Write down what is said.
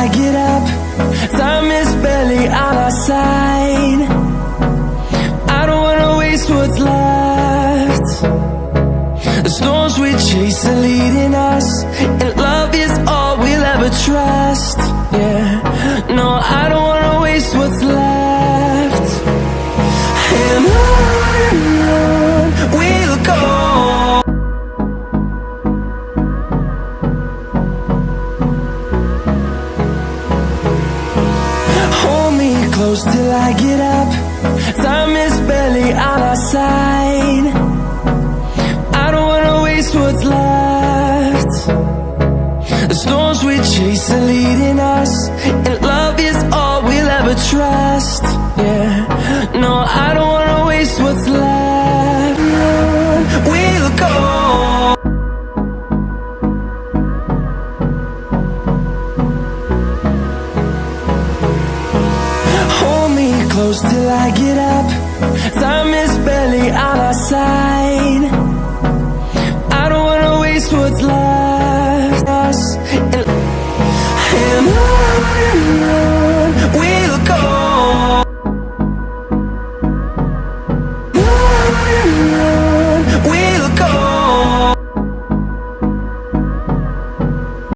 I get up. Time is barely on our side. I don't wanna waste what's left. The storms we chase are leading us, and love is all we'll ever trust. Yeah, no, I don't wanna waste what's left. And on we'll go. Hold me close till I get up. Time is barely on our side. I don't wanna waste what's left. The storms we chase are leading us, and love is all we'll ever trust. Yeah, no, I don't wanna waste what's left. We'll go. Hold me close till I get up. Time is barely on our side. I don't wanna waste what's left. And on